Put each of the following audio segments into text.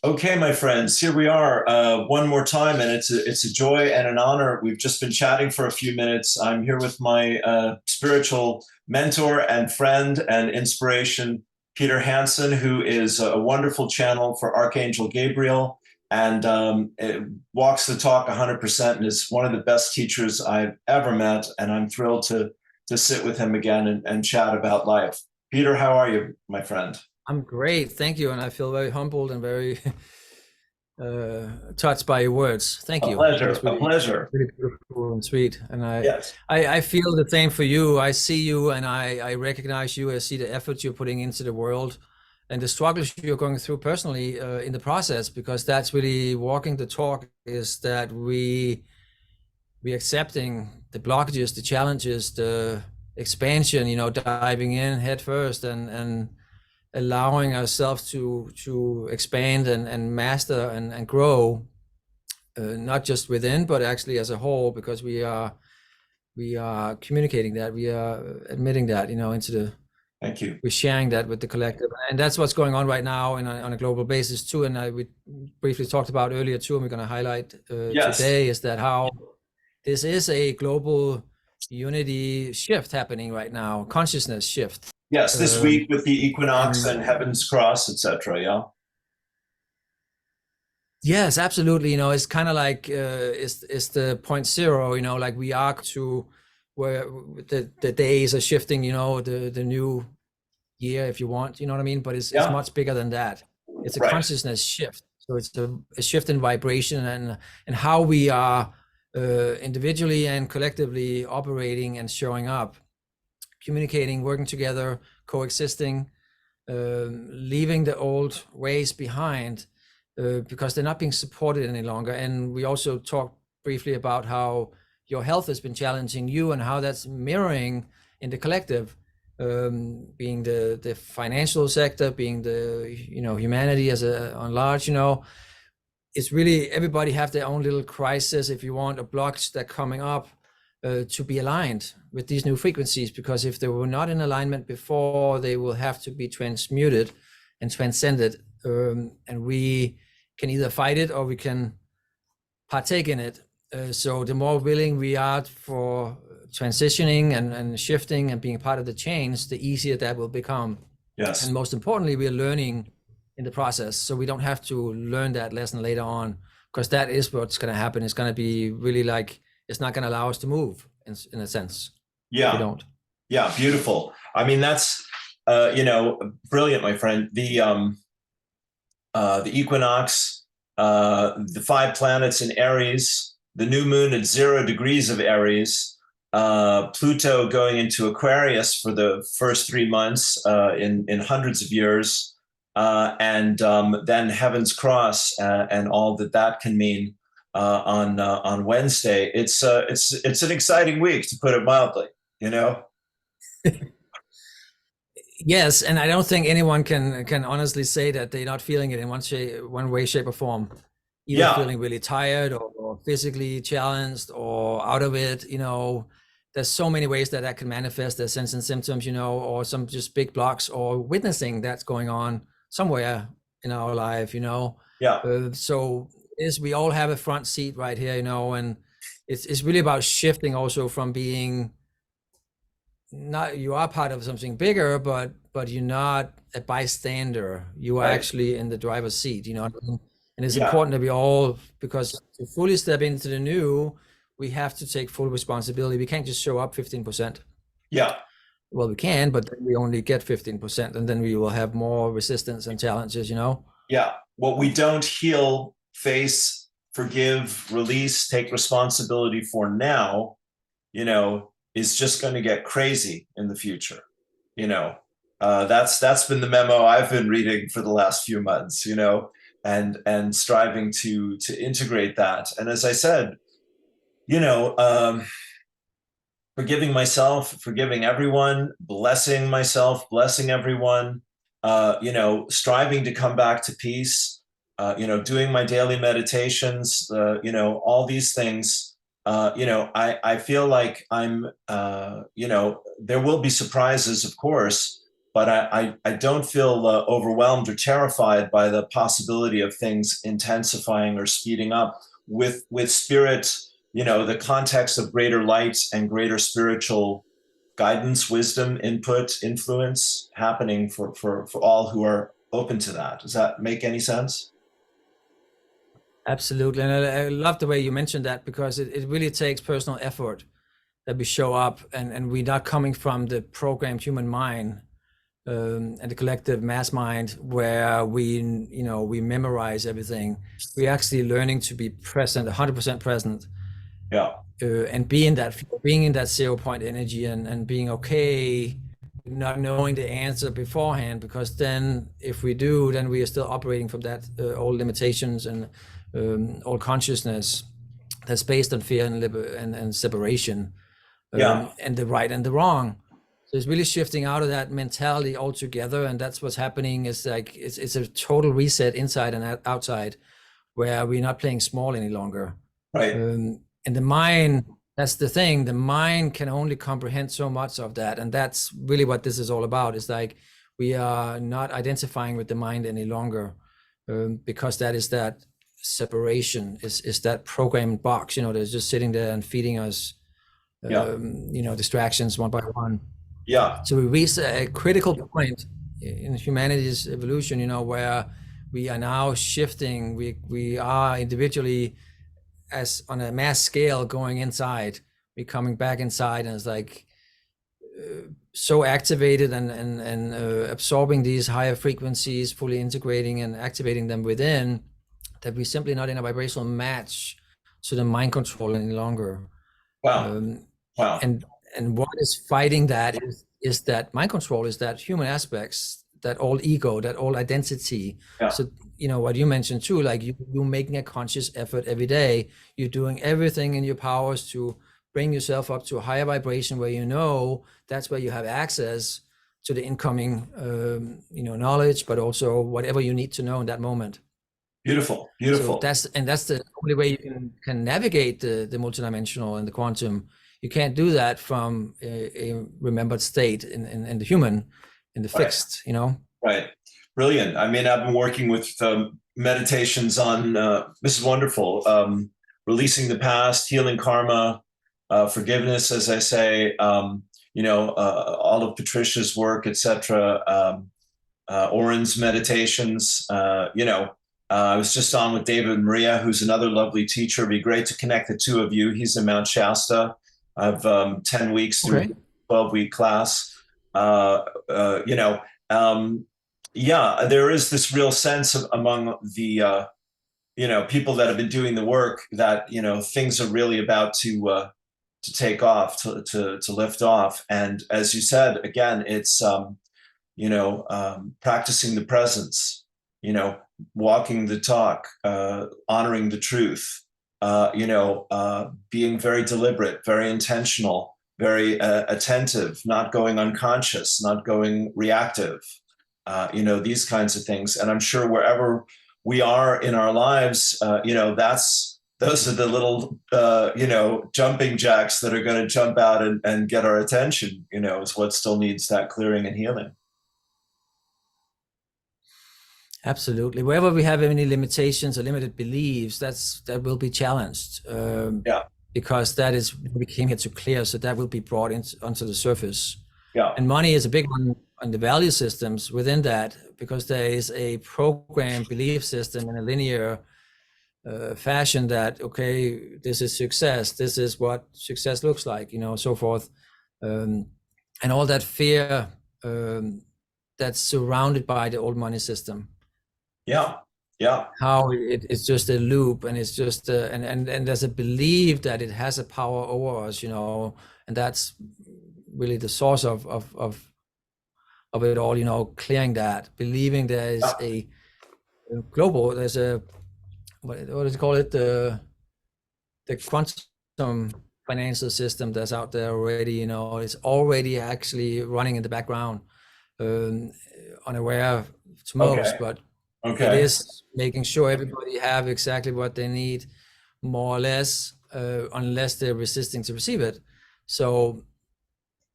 Okay, my friends, here we are one more time, and it's a joy and an honor. We've just been chatting for a few minutes. I'm here with my spiritual mentor and friend and inspiration, Peter Hansen, who is a wonderful channel for Archangel Gabriel and walks the talk 100% and is one of the best teachers I've ever met. And I'm thrilled to sit with him again and chat about life. Peter, how are you, my friend? I'm great, thank you, and I feel very humbled and very touched by your words. Thank A you. That pleasure. was A really, pleasure. really beautiful and sweet. And Yes. I feel the same for you. I see you, and I recognize you. I see the effort you're putting into the world, and the struggles you're going through personally in the process. Because that's really walking the talk. Is that we accepting the blockages, the challenges, the expansion. Diving in head first and allowing ourselves to expand and master and grow, not just within but actually as a whole, because we are communicating that, we are admitting that, into the Thank you. we're sharing that with the collective, and that's what's going on right now on a global basis too. And we briefly talked about earlier too, and we're going to highlight Yes. today, is that how this is a global unity shift happening right now, consciousness shift. Yes. This um, week with the equinox and and heaven's cross, etc. Yeah. Yes, absolutely. It's kind of like it's the point zero. Like we are to where the days are shifting. The new year, if you want. You know what I mean? But it's Yeah. much bigger than that. It's a Right. consciousness shift. So it's a shift in vibration and how we are individually and collectively operating and showing up, communicating, working together, coexisting, leaving the old ways behind, because they're not being supported any longer. And we also talked briefly about how your health has been challenging you and how that's mirroring in the collective, being the financial sector, being the humanity as a on large. It's really everybody have their own little crisis, if you want, or blocks that coming up, to be aligned with these new frequencies, because if they were not in alignment before, they will have to be transmuted and transcended, and we can either fight it or we can partake in it. So the more willing we are for transitioning and shifting and being a part of the change, the easier that will become. And Yes. most importantly, we are learning in the process, so we don't have to learn that lesson later on, because that is what's going to happen. It's going to be really like, it's not going to allow us to move in a sense if we Yeah. don't. Yeah. Beautiful. I mean, that's brilliant, my friend. The equinox, the five planets in Aries, the new moon at 0 degrees of Aries, Pluto going into Aquarius for the first 3 months in hundreds of years, and then Heaven's Cross and all that can mean on Wednesday. It's an exciting week, to put it mildly. You know. Yes, and I don't think anyone can honestly say that they're not feeling it in one way, shape, or form. Either Yeah. feeling really tired or physically challenged or out of it. There's so many ways that can manifest their sense and symptoms. Or some just big blocks, or witnessing that's going on somewhere in our life. Yeah. So is we all have a front seat right here. And it's really about shifting also from being, not, you are part of something bigger, but you're not a bystander. You are Right. actually in the driver's seat. What I mean? And it's Yeah. important that we all, because to fully step into the new, we have to take full responsibility. We can't just show up 15%. Yeah. Well, we can, but then we only get 15%, and then we will have more resistance and challenges. Yeah. What we don't heal, face, forgive, release, take responsibility for now, is just going to get crazy in the future. You know, that's been the memo I've been reading for the last few months. And striving to integrate that. And as I said, you know, um, forgiving myself, forgiving everyone, blessing myself, blessing everyone, striving to come back to peace, doing my daily meditations, all these things. I feel like there will be surprises, of course, but I don't feel overwhelmed or terrified by the possibility of things intensifying or speeding up with spirit, the context of greater light and greater spiritual guidance, wisdom, input, influence happening for all who are open to that. Does that make any sense? Absolutely. And I love the way you mentioned that, because it really takes personal effort that we show up, and we're not coming from the programmed human mind and the collective mass mind where we memorize everything. We're actually learning to be present, 100% present, Yeah. and being in that 0 point energy, and being okay not knowing the answer beforehand, because then if we do, then we are still operating from that old limitations and old consciousness that's based on fear and separation, Yeah. and the right and the wrong. So it's really shifting out of that mentality altogether, and that's what's happening. Is like it's a total reset inside and outside, where we're not playing small any longer. Right. And the mind, that's the thing. The mind can only comprehend so much of that, and that's really what this is all about. It's like we are not identifying with the mind any longer, because that is that separation, is that programmed box, that's just sitting there and feeding us, Yeah. distractions one by one. Yeah. So we reach a critical point in humanity's evolution, where we are now shifting. We are individually, as on a mass scale, going inside. We're coming back inside, and it's like so activated and absorbing these higher frequencies, fully integrating and activating them within, that we're simply not in a vibrational match to the mind control any longer. Wow. Wow. And what is fighting that is that mind control, is that human aspects, that old ego, that old identity. Yeah. So what you mentioned too, like you're making a conscious effort every day. You're doing everything in your powers to bring yourself up to a higher vibration, where that's where you have access to the incoming knowledge, but also whatever you need to know in that moment. Beautiful. So that's the only way you can navigate the multidimensional and the quantum. You can't do that from a remembered state in the human, in the fixed, Right. Brilliant. I mean, I've been working with meditations on this is wonderful. Releasing the past, healing karma, forgiveness, as I say. All of Patricia's work, etc. Oren's meditations. I was just on with David and Maria, who's another lovely teacher. It'd be great to connect the two of you. He's in Mount Shasta. I've 10 weeks through a 12-week class. There is this real sense among the people that have been doing the work that things are really about to take off, to lift off. And as you said, again, it's practicing the presence, walking the talk, honoring the truth, being very deliberate, very intentional, very attentive, not going unconscious, not going reactive, these kinds of things. And I'm sure wherever we are in our lives, those are the little, jumping jacks that are going to jump out and get our attention, is what still needs that clearing and healing. Absolutely. Wherever we have any limitations or limited beliefs, that will be challenged. Because that is what we came here to clear. So that will be brought onto the surface. Yeah. And money is a big one on the value systems within that, because there is a programmed belief system in a linear fashion that, okay, this is success. This is what success looks like, so forth. And all that fear that's surrounded by the old money system. Yeah. How it's just a loop, and it's just and there's a belief that it has a power over us, and that's really the source of it all. Clearing that, believing there is a global, there's a what is it called, the quantum financial system that's out there already. It's already actually running in the background, unaware to most, but it is making sure everybody have exactly what they need, more or less, unless they're resisting to receive it. So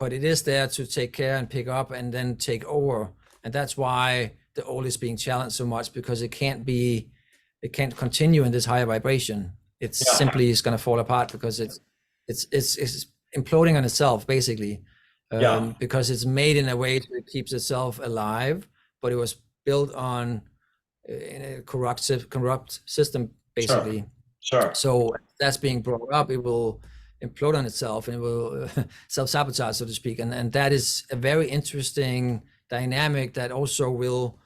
but it is there to take care and pick up and then take over. And that's why the old is being challenged so much, because it can't continue in this higher vibration. It's simply is going to fall apart, because it's imploding on itself, basically. Because it's made in a way that it keeps itself alive, but it was built on in a corrupt system, basically. Sure. So that's being brought up, it will implode on itself and it will self-sabotage, so to speak. And that is a very interesting dynamic that also will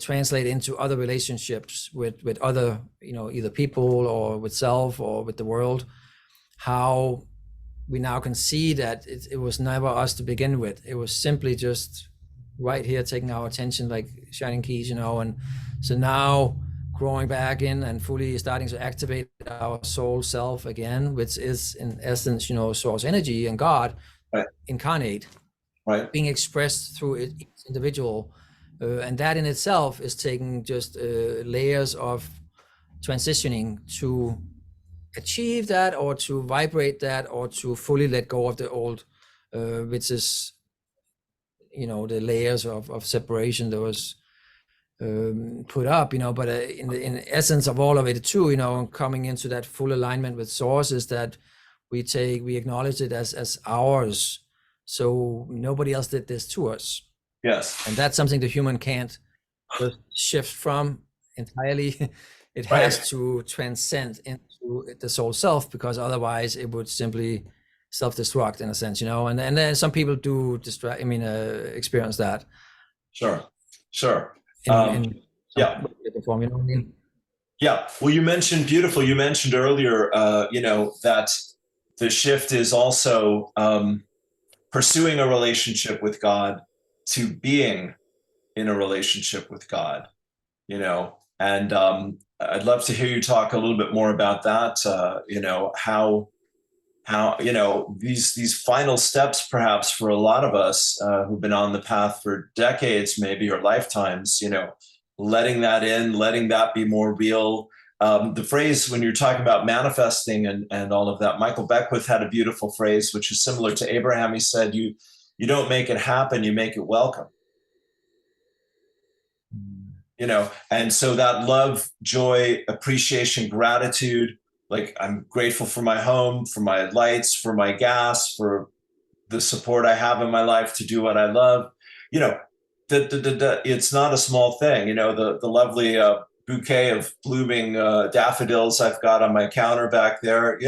translate into other relationships with other, either people or with self or with the world. How we now can see that it was never us to begin with. It was simply just right here taking our attention like shining keys, and so now growing back in and fully starting to activate our soul self again, which is in essence, source energy and God incarnate, being expressed through each individual. And that in itself is taking just layers of transitioning to achieve that, or to vibrate that, or to fully let go of the old, which is, the layers of separation that was put up, but in the essence of all of it too, coming into that full alignment with source is that we acknowledge it as ours. So nobody else did this to us. Yes. And that's something the human can't just shift from entirely. It has to transcend into the soul self, because otherwise it would simply self-destruct in a sense, and then some people do experience that. Sure. In form, what I mean? Yeah. Well, you mentioned earlier, that the shift is also pursuing a relationship with God to being in a relationship with God, and I'd love to hear you talk a little bit more about that. How these final steps, perhaps for a lot of us who've been on the path for decades, maybe, or lifetimes, letting that in, letting that be more real. The phrase, when you're talking about manifesting and all of that, Michael Beckwith had a beautiful phrase, which is similar to Abraham. He said, you don't make it happen, you make it welcome. And so that love, joy, appreciation, gratitude, like I'm grateful for my home, for my lights, for my gas, for the support I have in my life to do what I love. It's not a small thing. The lovely bouquet of blooming daffodils I've got on my counter back there.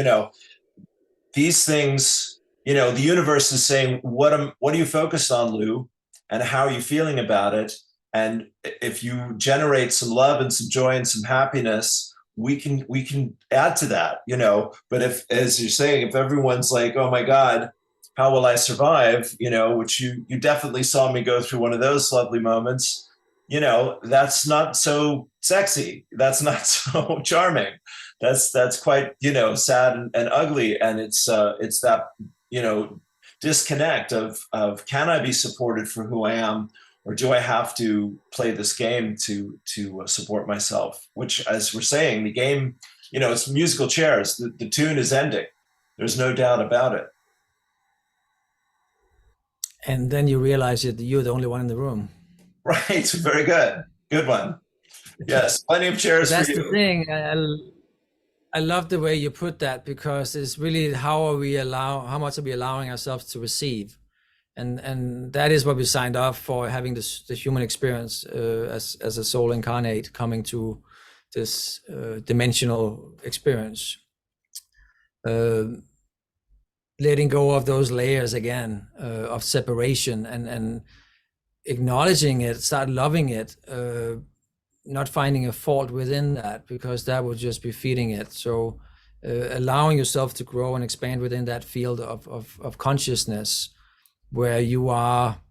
These things. The universe is saying, what are you focused on, Lou, and how are you feeling about it? And if you generate some love and some joy and some happiness, we can add to that, but if, as you're saying, if everyone's like, oh my God, how will I survive? Which you definitely saw me go through one of those lovely moments, that's not so sexy. That's not so charming. That's quite, sad and ugly. And it's that, disconnect of can I be supported for who I am? Or do I have to play this game to support myself? Which, as we're saying, the game, it's musical chairs. The tune is ending. There's no doubt about it. And then you realize that you're the only one in the room. Right. Very good. Good one. Yes. Plenty of chairs for you. That's the thing. I love the way you put that, because it's really how much are we allowing ourselves to receive? And that is what we signed up for, having the human experience as a soul incarnate, coming to this dimensional experience, letting go of those layers again of separation, and acknowledging it, start loving it, not finding a fault within that, because that would just be feeding it. So allowing yourself to grow and expand within that field of consciousness, where you are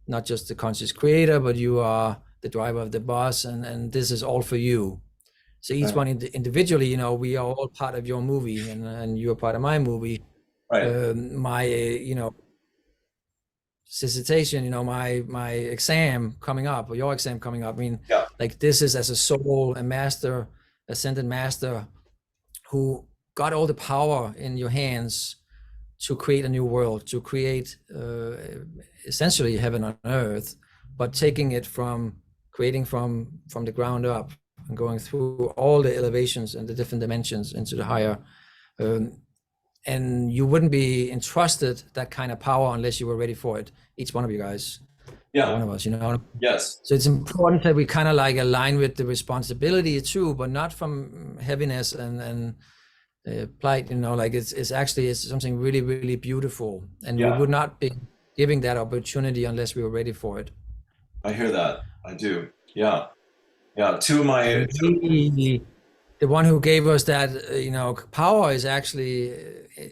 not just the conscious creator, but you are the driver of the bus, and this is all for you. So each one individually, we are all part of your movie, and you're part of my movie. My, dissertation, my exam coming up, or your exam coming up. Like, this is as a soul, a master, ascended master, who got all the power in your hands to create a new world, to create essentially heaven on earth, but taking it from creating from the ground up and going through all the elevations and the different dimensions into the higher. And you wouldn't be entrusted that kind of power unless you were ready for it. Each one of you guys, Yeah. one of us, you know. Yes. So it's important that we kind of like align with the responsibility too, but not from heaviness and plight, you know, like it's something really, really beautiful. And we Yeah. would not be giving that opportunity unless we were ready for it. I hear that. I do. Yeah. Yeah. Two of my, And the one who gave us that, you know, power is actually,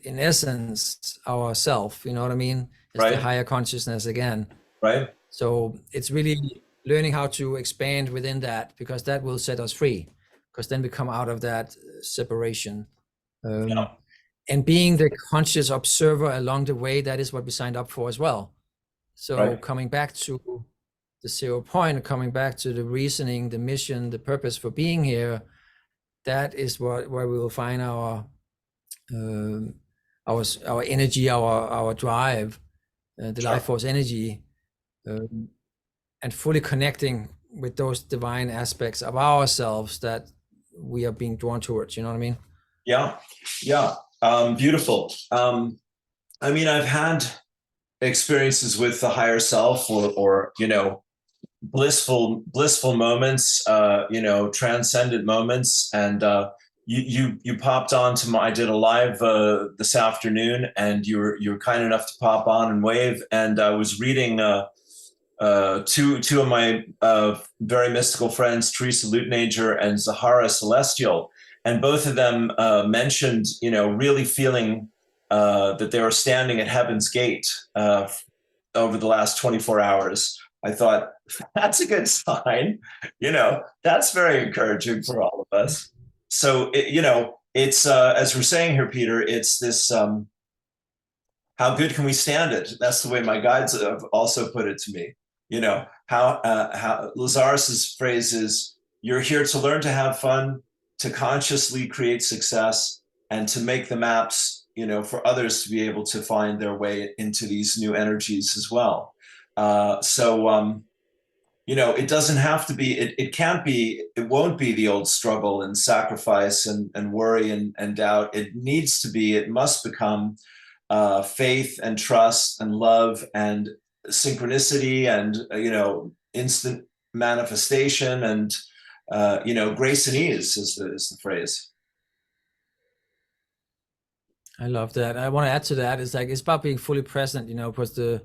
in essence, ourself. You know what I mean? It's the right. higher consciousness again. Right. So it's really learning how to expand within that, because that will set us free. Because then we come out of that separation. Yeah. And being the conscious observer along the way, that is what we signed up for as well. So Right. coming back to the 0 point, coming back to the reasoning, the mission, the purpose for being here, that is where we will find our energy, our drive, the Sure. life force energy, and fully connecting with those divine aspects of ourselves that we are being drawn towards. You know what I mean? Yeah. Yeah. Beautiful. I mean, I've had experiences with the higher self, or you know, blissful moments, you know, transcendent moments. And you popped on to I did a live this afternoon, and you were kind enough to pop on and wave. And I was reading two of my very mystical friends, Teresa Lutnager and Zahara Celestial, and both of them mentioned, you know, really feeling that they were standing at heaven's gate over the last 24 hours. I thought, that's a good sign. You know, that's very encouraging for all of us. So, you know, it's, as we're saying here, Peter, it's this, how good can we stand it? That's the way my guides have also put it to me. You know, how Lazarus's phrase is, you're here to learn to have fun, to consciously create success, and to make the maps, you know, for others to be able to find their way into these new energies as well. You know, it doesn't have to be, it can't be, it won't be the old struggle and sacrifice and worry and doubt. It needs to be, it must become faith and trust and love and synchronicity and, you know, instant manifestation and, you know, grace and ease is the phrase. I love that. I want to add to that. It's like, it's about being fully present, you know, because the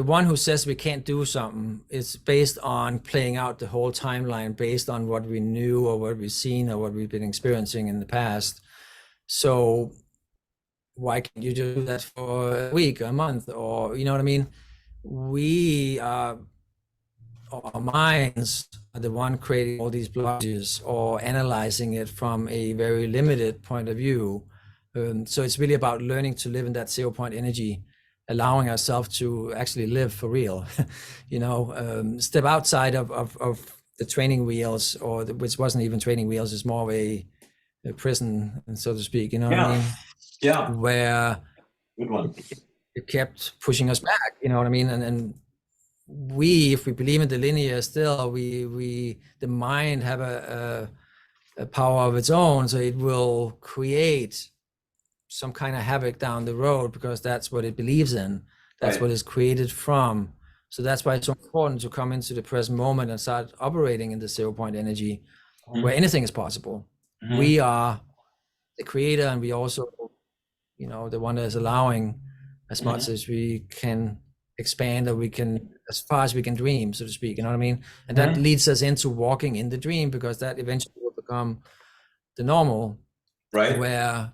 one who says we can't do something is based on playing out the whole timeline based on what we knew or what we've seen or what we've been experiencing in the past. So why can't you do that for a week, a month, or, you know what I mean? We our minds are the one creating all these blockages or analyzing it from a very limited point of view. So it's really about learning to live in that 0 point energy, allowing ourselves to actually live for real. You know, step outside of the training wheels, or which wasn't even training wheels, it's more of a prison, so to speak. You know what I mean? Yeah. Where Good one. it kept pushing us back. You know what I mean? And we, if we believe in the linear still, the mind have a power of its own, so it will create some kind of havoc down the road because that's what it believes in. That's Right. what it's created from. So that's why it's so important to come into the present moment and start operating in the 0 point energy, where anything is possible. We are the creator, and we also, you know, the one that is allowing as much as we can expand, or we can, as far as we can dream, so to speak. You know what I mean? And that leads us into walking in the dream, because that eventually will become the normal, Right. where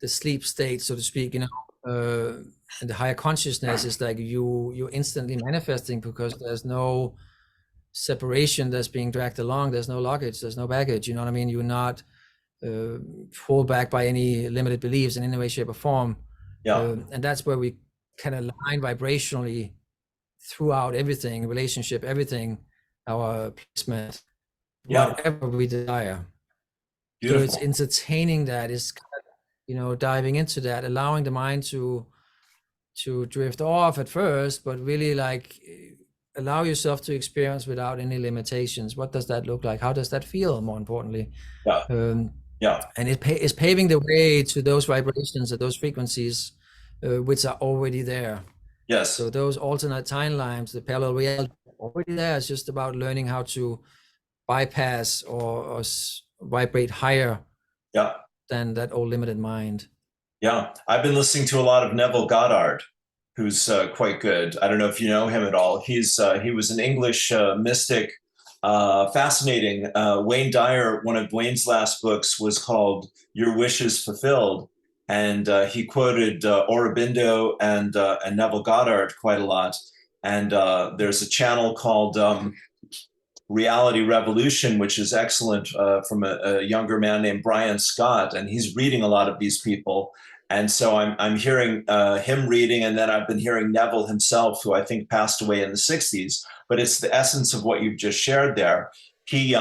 the sleep state, so to speak, you know, and the higher consciousness is like you're instantly manifesting, because there's no separation that's being dragged along. There's no luggage, there's no baggage. You know what I mean? You're not pulled back by any limited beliefs in any way, shape, or form. Yeah. And that's where we can align vibrationally throughout everything, relationship, everything, our placement, whatever we desire. Beautiful. So it's entertaining that is diving into that, allowing the mind to drift off at first, but really like allow yourself to experience without any limitations. What does that look like? How does that feel, more importantly? Yeah. um, Yeah. and it's paving the way to those vibrations and those frequencies which are already there. So Yes. those alternate timelines, the parallel reality, already there. It's just about learning how to bypass or vibrate higher Yeah. than that old limited mind. Yeah. I've been listening to a lot of Neville Goddard, who's quite good. I don't know if you know him at all. He was an English mystic, fascinating. Wayne Dyer, one of Wayne's last books was called "Your Wishes Fulfilled," and he quoted Aurobindo and Neville Goddard quite a lot. And there's a channel called Reality Revolution, which is excellent, from a younger man named Brian Scott, and he's reading a lot of these people. And so I'm hearing him reading, and then I've been hearing Neville himself, who I think passed away in the '60s. But it's the essence of what you've just shared there. He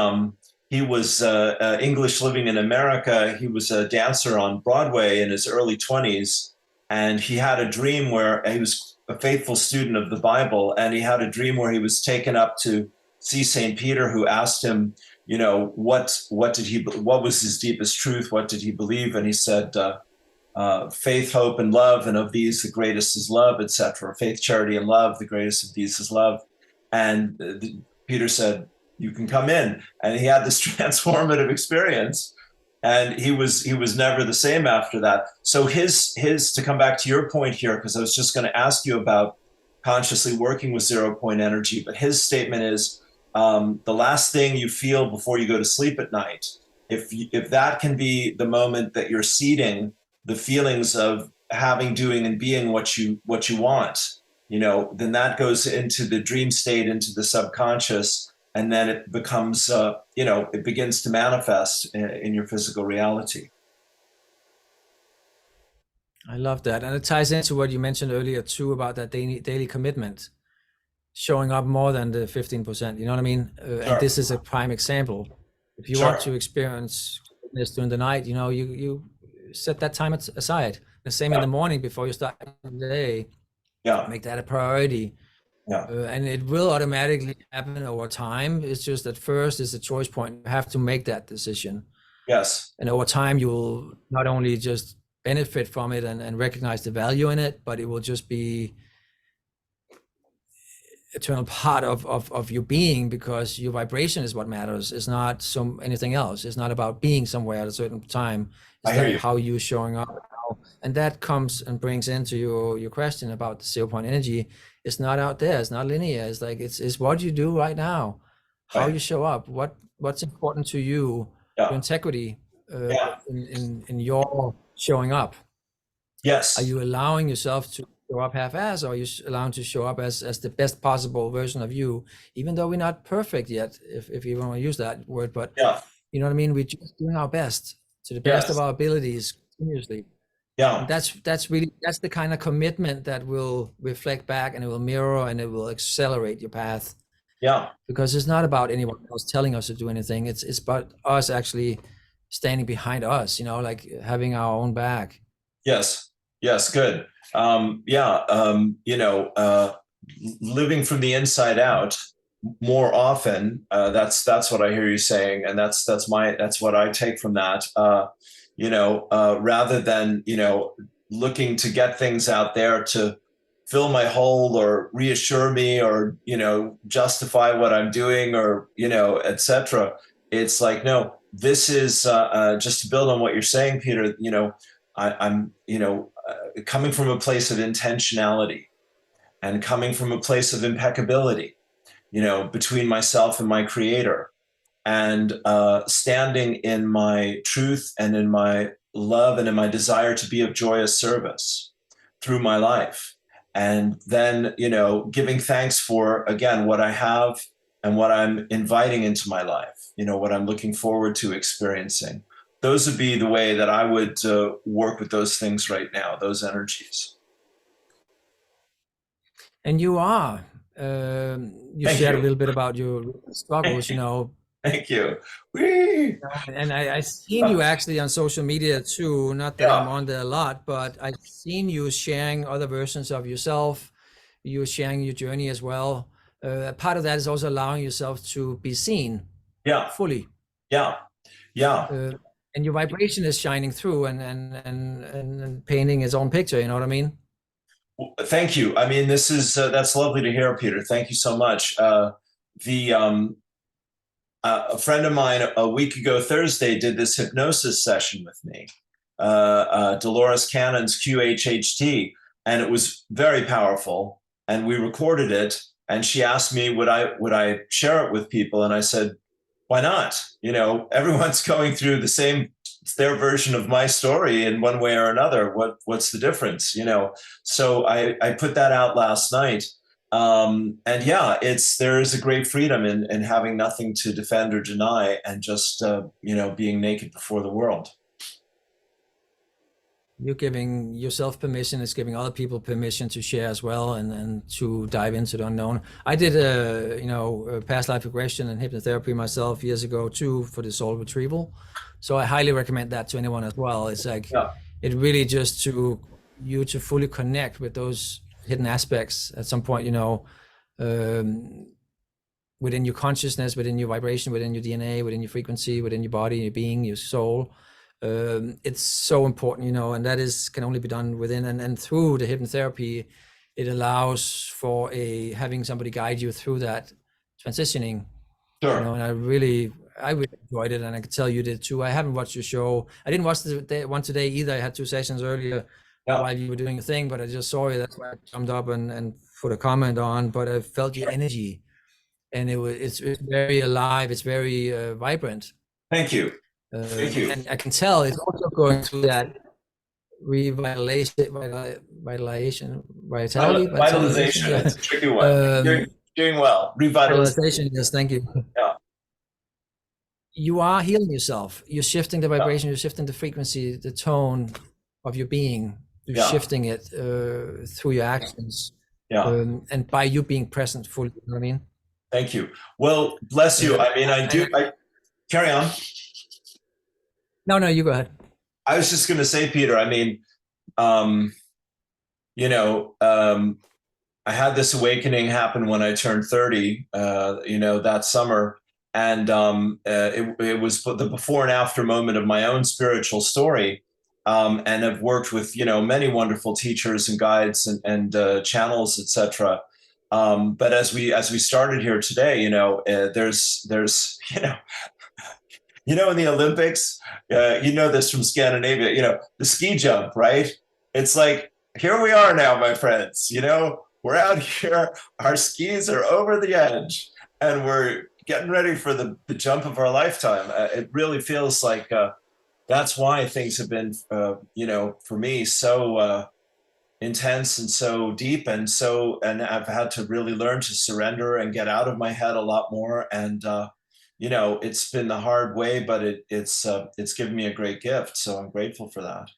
was English living in America. He was a dancer on Broadway in his early 20s, and he had a dream where he was a faithful student of the Bible, and he had a dream where he was taken up to see St. Peter, who asked him, what was his deepest truth? What did he believe? And he said, faith, hope, and love, and of these the greatest is love, etc. Faith, charity, and love. The greatest of these is love. And Peter said, "You can come in." And he had this transformative experience, and he was never the same after that. So his to come back to your point here, because I was just going to ask you about consciously working with 0 point energy, but his statement is, the last thing you feel before you go to sleep at night, if that can be the moment that you're seeding the feelings of having, doing, and being what you want, then that goes into the dream state, into the subconscious, and then it becomes, it begins to manifest in your physical reality. I love that, and it ties into what you mentioned earlier too about that daily commitment, showing up more than the 15%. You know what I mean? And Sure. this is a prime example. If you want Sure. to experience this during the night, you set that time aside. The same in Yeah. the morning before you start the day. Yeah. Make that a priority. Yeah. And it will automatically happen over time. It's just at first it's a choice point. You have to make that decision. Yes. And over time, you will not only just benefit from it and recognize the value in it, but it will just be eternal part of your being, because your vibration is what matters. It's not anything else. It's not about being somewhere at a certain time. I It's hear like you. how you're showing up. And that comes and brings into your question about the 0 point energy. It's not out there. It's not linear. It's like it's what you do right now, how Right. you show up, what's important to you, your Yeah. integrity Yeah. in your showing up. Are Yes. you allowing yourself to show up half-ass, or are you allowing to show up as the best possible version of you, even though we're not perfect yet, if you want to use that word, but Yeah. you know what I mean? We're just doing our best to the best of Yes. our abilities continuously. And Yeah. that's the kind of commitment that will reflect back, and it will mirror, and it will accelerate your path, Yeah. because it's not about anyone else telling us to do anything. It's about us actually standing behind us, like having our own back. Yes. Yes. Good. Yeah. Living from the inside out more often. That's what I hear you saying, and that's what I take from that. Rather than looking to get things out there to fill my hole or reassure me or justify what I'm doing or etc. It's like, no, this is just to build on what you're saying, Peter. I'm coming from a place of intentionality and coming from a place of impeccability, between myself and my creator, and standing in my truth and in my love and in my desire to be of joyous service through my life. And then, giving thanks for, again, what I have and what I'm inviting into my life, what I'm looking forward to experiencing. Those would be the way that I would work with those things right now, those energies. And you Thank shared a you. little bit about your struggles, Thank you. Whee! And I seen you actually on social media too. Not that I'm Yeah, on there a lot, but I've seen you sharing other versions of yourself. You're sharing your journey as well. Part of that is also allowing yourself to be seen yeah, fully, yeah, yeah. uh, and your vibration is shining through, and painting its own picture. You know what I mean? Thank you. I mean, this is that's lovely to hear, Peter. Thank you so much. The A friend of mine a week ago Thursday did this hypnosis session with me, Dolores Cannon's QHHT, and it was very powerful. And we recorded it, and she asked me would I share it with people, and I said, why not? You know, everyone's going through the same their version of my story in one way or another. What's the difference? You know, so I put that out last night, and yeah, there is a great freedom in having nothing to defend or deny, and just being naked before the world. You're giving yourself permission, it's giving other people permission to share as well, and to dive into the unknown. I did a past life regression and hypnotherapy myself years ago too, for the soul retrieval. So I highly recommend that to anyone as well. It's like, Yeah, it really just to you to fully connect with those hidden aspects at some point, um, within your consciousness, within your vibration, within your DNA, within your frequency, within your body, your being, your soul. It's so important, and that is can only be done within and through the hypnotherapy. It allows for having somebody guide you through that transitioning, sure. and I really enjoyed it, and I could tell you did too. I haven't watched your show. I didn't watch the one today either. I had two sessions earlier Yeah, while you were doing your thing, but I just saw you. That's why I jumped up and put a comment on. But I felt your energy, and it's very alive. It's very vibrant, thank you, thank you. and I can tell it's also going through that revitalization, vitalization. Vitalization. Yeah, It's a tricky one. You're um, doing well. Revitalization. vitalization. Yes, thank you. Yeah, You are healing yourself. You're shifting the yeah, vibration. You're shifting the frequency, the tone of your being. You're yeah, shifting it through your actions, yeah. and by you being present fully. You know what I mean? Thank you. Well, bless you. Uh, I mean, I and do. I carry on. no, no, you go ahead. I was just going to say, Peter. I mean, um, you know, I had this awakening happen when I turned 30, that summer. And it was the before and after moment of my own spiritual story. And I've worked with, many wonderful teachers and guides and channels, etc. But as we started here today, there's in the Olympics, this from Scandinavia, the ski jump, right? It's like, here we are now, my friends, we're out here, our skis are over the edge, and we're getting ready for the jump of our lifetime. It really feels like that's why things have been, for me, so intense and so deep, and I've had to really learn to surrender and get out of my head a lot more. And it's been the hard way, but it's given me a great gift, so I'm grateful for that.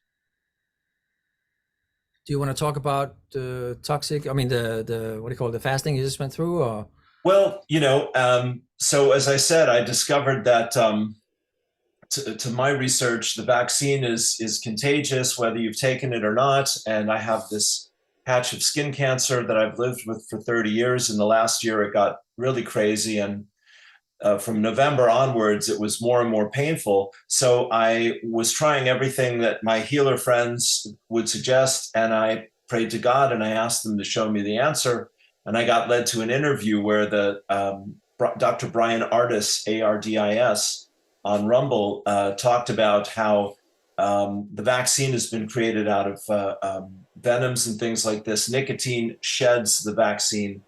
Do you want to talk about the toxic? I mean, the what do you call it, the fasting you just went through, or? Well, so as I said, I discovered that to my research, the vaccine is contagious, whether you've taken it or not. And I have this patch of skin cancer that I've lived with for 30 years. In the last year, it got really crazy. And from November onwards, it was more and more painful. So I was trying everything that my healer friends would suggest. And I prayed to God and I asked them to show me the answer. And I got led to an interview where the Dr. Brian Ardis, Ardis, on Rumble talked about how the vaccine has been created out of venoms and things like this. Nicotine sheds the vaccine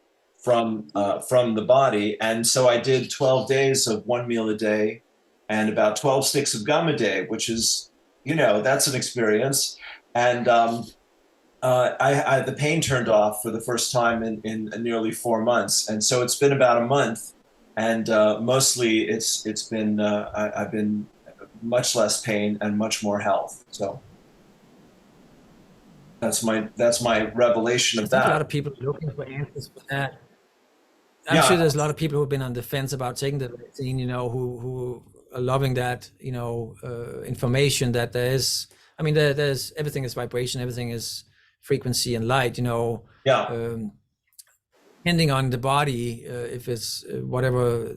from the body, and so I did 12 days of one meal a day and about 12 sticks of gum a day, which is, that's an experience. And the pain turned off for the first time in nearly 4 months, and so it's been about a month, and mostly it's been I've been much less pain and much more health. So that's my revelation I of think a lot that. of people are looking for answers for that. I'm sure Yeah, there's a lot of people who've been on the fence about taking the vaccine, who are loving that, information that there is. I mean, there's everything is vibration, everything is frequency and light. yeah, Um, Depending on the body, if it's whatever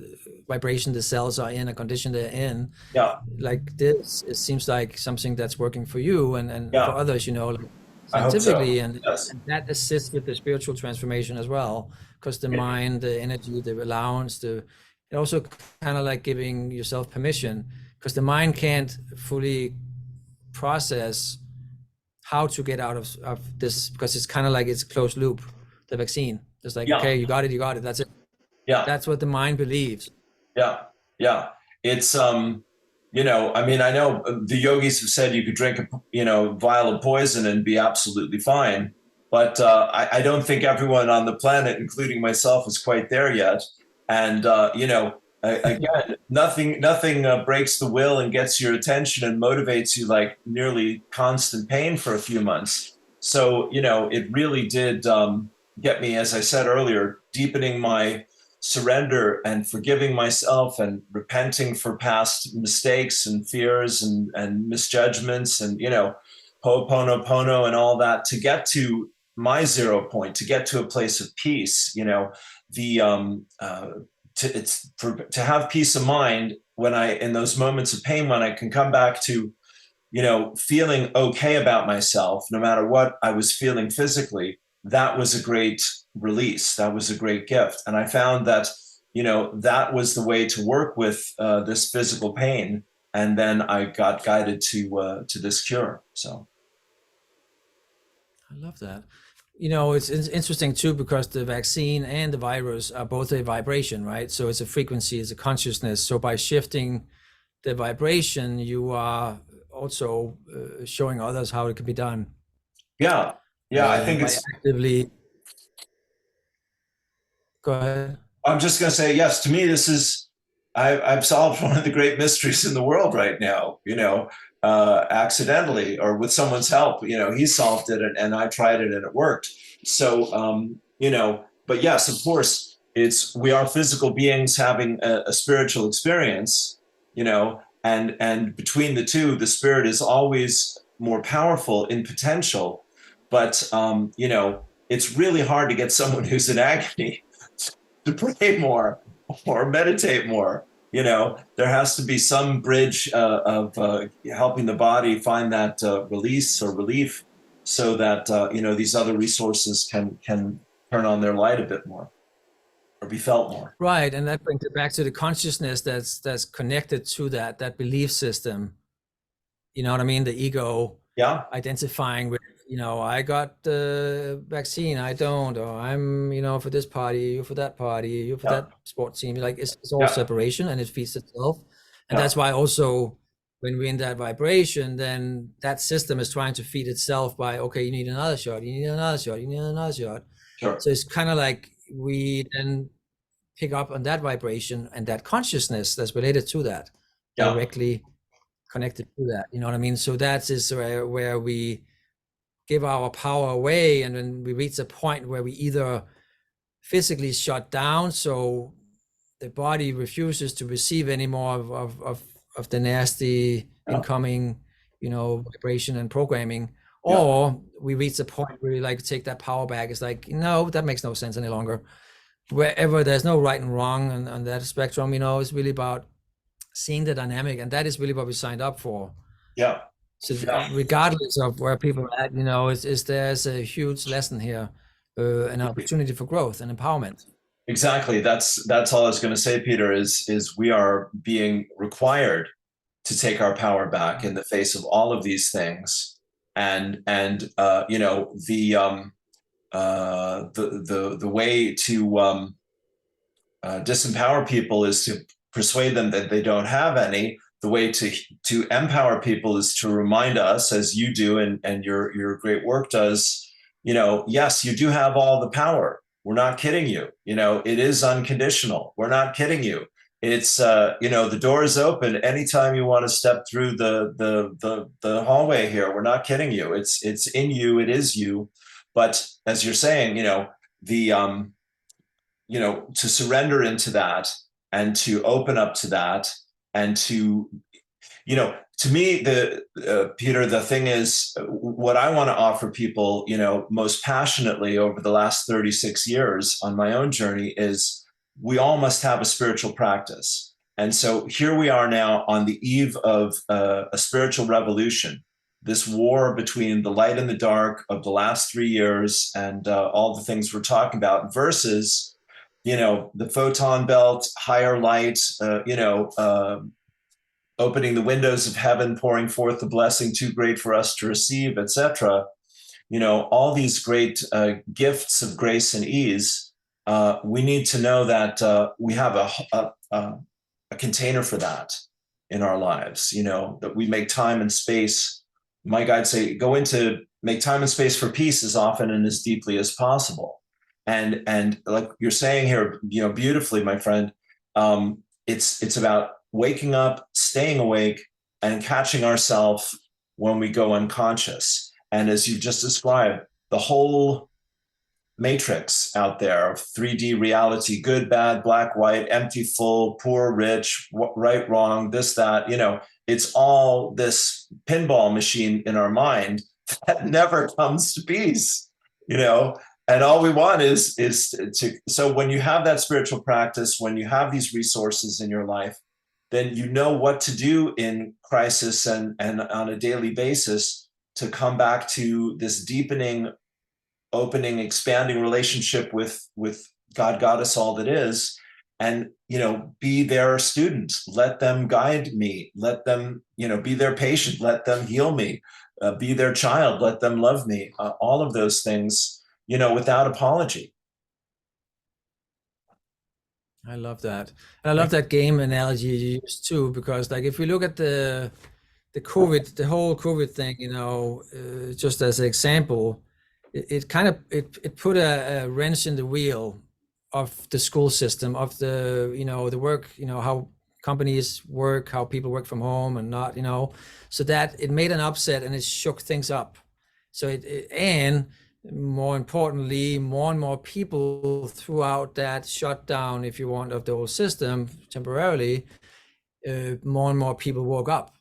vibration the cells are in, a condition they're in, yeah, like this, it seems like something that's working for you and for yeah. others, like I hope so. scientifically, Yes. and that assists with the spiritual transformation as well, because the mind, the energy, the allowance, it also kind of like giving yourself permission, because the mind can't fully process how to get out of this, because it's kind of like it's closed loop, the vaccine. It's like, Yeah, okay, you got it, that's it. yeah. That's what the mind believes. Yeah, yeah. It's I mean, I know the yogis have said you could drink a vial of poison and be absolutely fine, but I don't think everyone on the planet, including myself, is quite there yet. And again, nothing breaks the will and gets your attention and motivates you like nearly constant pain for a few months. So it really did get me, as I said earlier, deepening my surrender and forgiving myself and repenting for past mistakes and fears and misjudgments and ho'oponopono and all that to get to my 0 point, to get to a place of peace. The to have peace of mind when I, in those moments of pain, when I can come back to feeling okay about myself, no matter what I was feeling physically. That was a great release. That was a great gift. And I found that, that was the way to work with this physical pain. And then I got guided to this cure. So, I love that. It's interesting too, because the vaccine and the virus are both a vibration, right? So it's a frequency, it's a consciousness. So by shifting the vibration, you are also showing others how it can be done, yeah, yeah, I think by it's, actively. Go ahead. I'm just going to say, yes, to me, this is, I've solved one of the great mysteries in the world right now, accidentally or with someone's help. He solved it and I tried it and it worked. So, but yes, of course, we are physical beings having a spiritual experience, and between the two, the spirit is always more powerful in potential. But, it's really hard to get someone who's in agony to pray more or meditate more. There has to be some bridge of helping the body find that release or relief, so that these other resources can turn on their light a bit more or be felt more. Right, and that brings it back to the consciousness that's connected to that belief system. You know what I mean? The ego Yeah, identifying with, I got the vaccine, I don't, or I'm, for this party, you for that party, you for yeah, that sports team. Like it's all yeah, separation, and it feeds itself. And yeah, that's why also when we're in that vibration, then that system is trying to feed itself by, okay, you need another shot, you need another shot, you need another shot. sure, So it's kind of like we then pick up on that vibration and that consciousness that's related to that, yeah, directly connected to that. You know what I mean? So that is where we give our power away, and then we reach a point where we either physically shut down, so the body refuses to receive any more of the nasty yeah, incoming, vibration and programming, yeah, or we reach a point where we like take that power back. It's like, no, that makes no sense any longer. Wherever there's no right and wrong on that spectrum, it's really about seeing the dynamic, and that is really what we signed up for. yeah, So yeah. regardless of where people are at, is there's a huge lesson here, an opportunity for growth and empowerment. Exactly. That's all I was going to say, Peter. Is we are being required to take our power back in the face of all of these things, and the way to disempower people is to persuade them that they don't have any. The way to empower people is to remind us, as you do, and your great work does. Yes, you do have all the power. We're not kidding you. It is unconditional. We're not kidding you. It's the door is open anytime you want to step through the hallway here. We're not kidding you. It's in you. It is you. But as you're saying, the to surrender into that and to open up to that and to me, the Peter, the thing is, what I want to offer people, most passionately over the last 36 years on my own journey is we all must have a spiritual practice. And so here we are now on the eve of a spiritual revolution, this war between the light and the dark of the last 3 years and all the things we're talking about versus, the photon belt, higher light, opening the windows of heaven, pouring forth the blessing too great for us to receive, etc. All these great gifts of grace and ease. We need to know that we have a container for that in our lives. That we make time and space. My guides say, make time and space for peace as often and as deeply as possible. And like you're saying here, beautifully, my friend, it's about waking up, staying awake, and catching ourselves when we go unconscious. And as you just described, the whole matrix out there of 3D reality, good, bad, black, white, empty, full, poor, rich, right, wrong, this, that, it's all this pinball machine in our mind that never comes to peace, and all we want is so when you have that spiritual practice, when you have these resources in your life, then you know what to do in crisis and on a daily basis to come back to this deepening, opening, expanding relationship with God, Goddess, all that is, and be their student. Let them guide me. Let them be their patient. Let them heal me. Be their child. Let them love me. All of those things, without apology. I love that. And I love that game analogy you used too, because like if we look at the COVID, the whole COVID thing, just as an example, it kind of it put a wrench in the wheel of the school system, of the the work, how companies work, how people work from home and not, so that it made an upset and it shook things up. So and more importantly, more and more people throughout that shutdown, if you want, of the whole system temporarily, more and more people woke up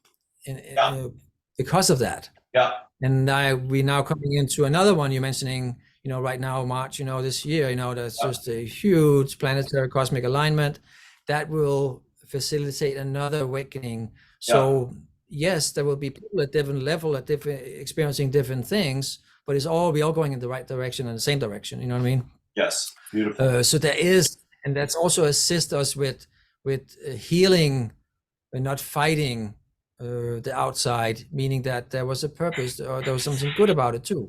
because of that. Yeah. And we now coming into another one you're mentioning, right now, March, this year, that's just a huge planetary cosmic alignment that will facilitate another awakening. So yes, there will be people at different level, at different experiencing different things, but we all going in the right direction and the same direction. You know what I mean? Yes. Beautiful. So there is, and that's also assist us with healing and not fighting the outside, meaning that there was a purpose or there was something good about it too.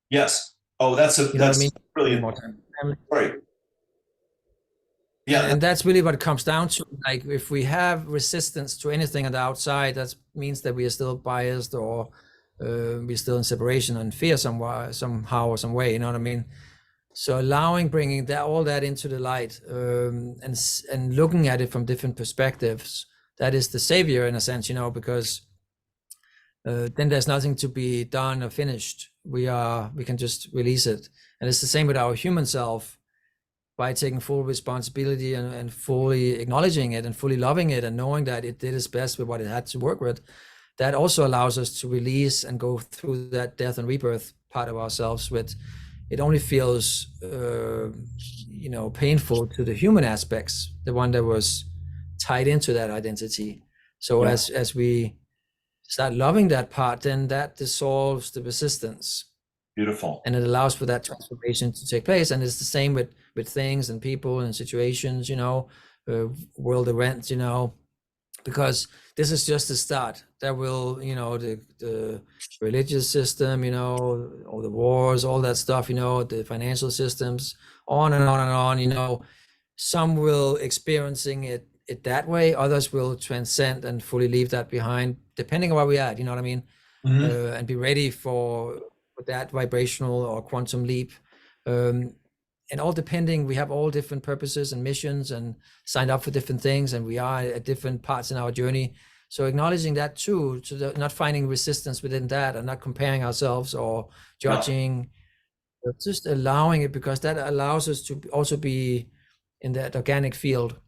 Yes. Oh, that's brilliant. Right. Yeah. And that's really what it comes down to. Like if we have resistance to anything on the outside, that means that we are still biased or we're still in separation and fear somehow or some way, you know what I mean? So bringing all that into the light and looking at it from different perspectives, that is the savior in a sense, because then there's nothing to be done or finished. We can just release it. And it's the same with our human self. By taking full responsibility and fully acknowledging it and fully loving it and knowing that it did its best with what it had to work with, that also allows us to release and go through that death and rebirth part of ourselves with, it only feels, painful to the human aspects, the one that was tied into that identity. So as we start loving that part, then that dissolves the resistance. Beautiful. And it allows for that transformation to take place. And it's the same with things and people and situations, world events, because this is just the start. There will, the religious system, all the wars, all that stuff, the financial systems, on and on and on, some will experiencing it that way. Others will transcend and fully leave that behind, depending on where we're at, you know what I mean? Mm-hmm. And be ready for that vibrational or quantum leap. And all depending, we have all different purposes and missions and signed up for different things, and we are at different parts in our journey. So acknowledging that too, so not finding resistance within that and not comparing ourselves or judging, but just allowing it, because that allows us to also be in that organic field.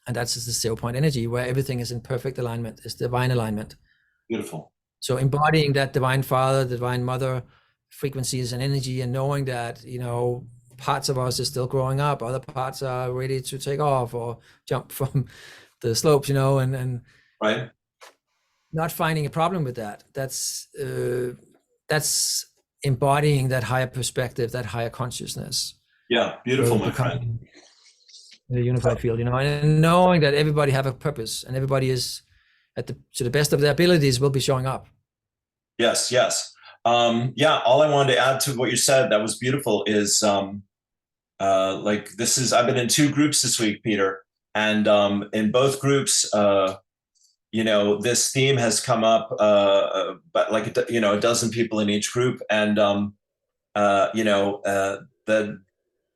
And that's just the 0 point energy where everything is in perfect alignment, it's divine alignment. Beautiful. So embodying that divine father, the divine mother frequencies and energy, and knowing that, you know, parts of us is still growing up, other parts are ready to take off or jump from the slopes, you know, and Right. not finding a problem with that. That's embodying that higher perspective, that higher consciousness, Yeah. where Beautiful, we my become friend. in the unified field, you know, and knowing that everybody have a purpose and everybody is to the best of their abilities will be showing up. Yes. Yes. Yeah. All I wanted to add to what you said that was beautiful is like this is I've been in 2 groups this week, Peter, and in both groups, you know, this theme has come up, but like you know, a dozen people in each group, and you know, the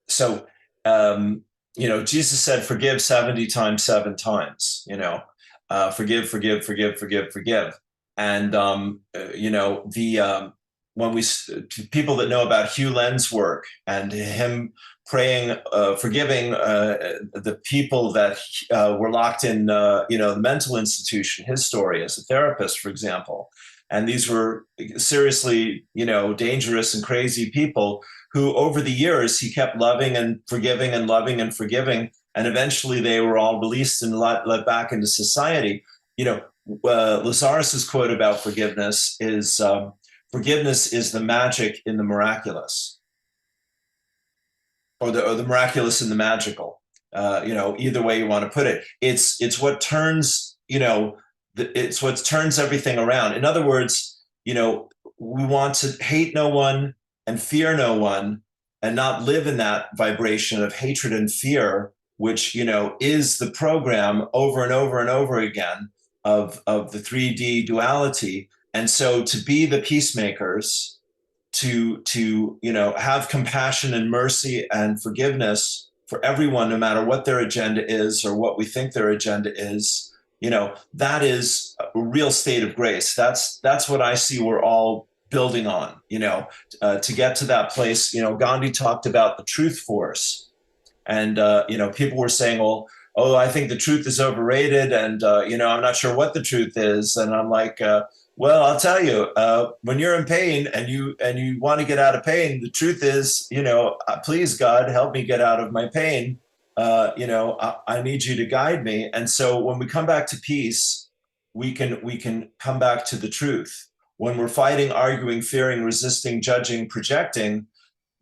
so you know, Jesus said, "Forgive 70 times 7 times." You know, forgive, forgive, forgive, forgive, forgive, and you know, the when we people that know about Hugh Len's work and him praying, forgiving the people that were locked in, you know, the mental institution. His story as a therapist, for example, and these were seriously, you know, dangerous and crazy people who, over the years, he kept loving and forgiving and loving and forgiving, and eventually they were all released and let back into society. You know, Lazarus's quote about forgiveness is. Forgiveness is the magic in the miraculous, or the miraculous in the magical. You know, either way you want to put it, it's what turns, you know, it's what turns everything around. In other words, you know, we want to hate no one and fear no one, and not live in that vibration of hatred and fear, which, you know, is the program over and over and over again of the 3D duality. And so to be the peacemakers, to you know, have compassion and mercy and forgiveness for everyone, no matter what their agenda is or what we think their agenda is, you know, that is a real state of grace. That's what I see we're all building on, you know, to get to that place. You know, Gandhi talked about the truth force, and you know, people were saying, well, oh, I think the truth is overrated, and you know, I'm not sure what the truth is. And I'm like, well, I'll tell you, when you're in pain and you want to get out of pain, the truth is, you know, please God, help me get out of my pain. You know, I need you to guide me. And so when we come back to peace, we can come back to the truth. When we're fighting, arguing, fearing, resisting, judging, projecting,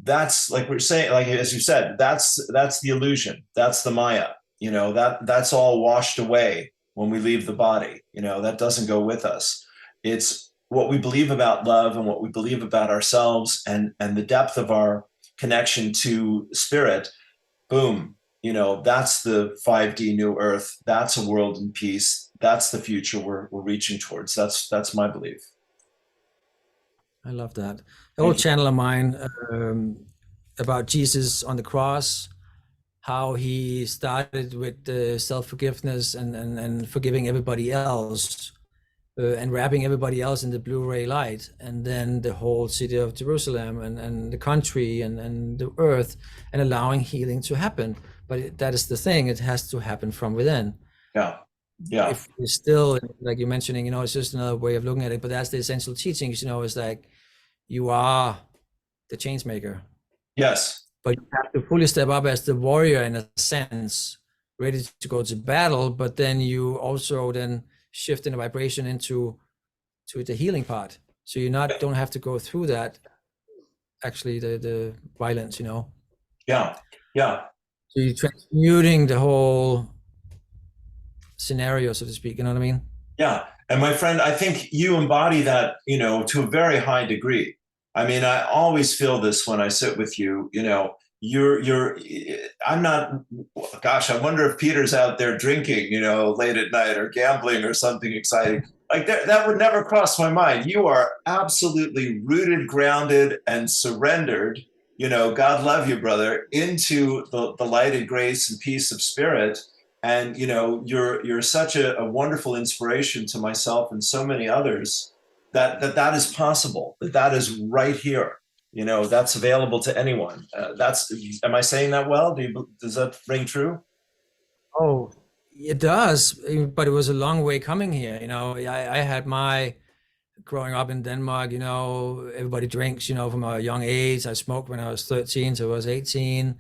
that's, like we're saying, like as you said, that's the illusion, that's the Maya. You know, that's all washed away when we leave the body. You know, that doesn't go with us. It's what we believe about love and what we believe about ourselves, and the depth of our connection to spirit. Boom. You know, that's the 5D new earth. That's a world in peace. That's the future we're reaching towards. That's my belief. I love that. The Thank old you. channel of mine about Jesus on the cross, how he started with self-forgiveness and forgiving everybody else, and wrapping everybody else in the Blu-ray light, and then the whole city of Jerusalem and the country and the earth, and allowing healing to happen. But that is the thing, it has to happen from within. Yeah. Yeah. If we're still, like you're mentioning, you know, it's just another way of looking at it, but that's the essential teachings, you know, is like you are the change maker, Yes. but you have to fully step up as the warrior in a sense, ready to go to battle, but then you also then shift in the vibration into the healing part, so you not don't have to go through that, actually the violence, you know. Yeah. Yeah. So you're transmuting the whole scenario, so to speak, you know what I mean? Yeah. And my friend, I think you embody that, you know, to a very high degree. I mean, I always feel this when I sit with you, you know, I'm not, gosh, I wonder if Peter's out there drinking, you know, late at night, or gambling or something exciting. Like that would never cross my mind. You are absolutely rooted, grounded, and surrendered, you know, God love you, brother, into the lighted grace and peace of spirit. And you know, you're such a wonderful inspiration to myself and so many others, that is possible, that is right here. that's available to anyone. Am I saying that well? Does that ring true? Oh, it does, but it was a long way coming here. I had my growing up in Denmark, everybody drinks, from a young age. I smoked when I was 13, so I was 18.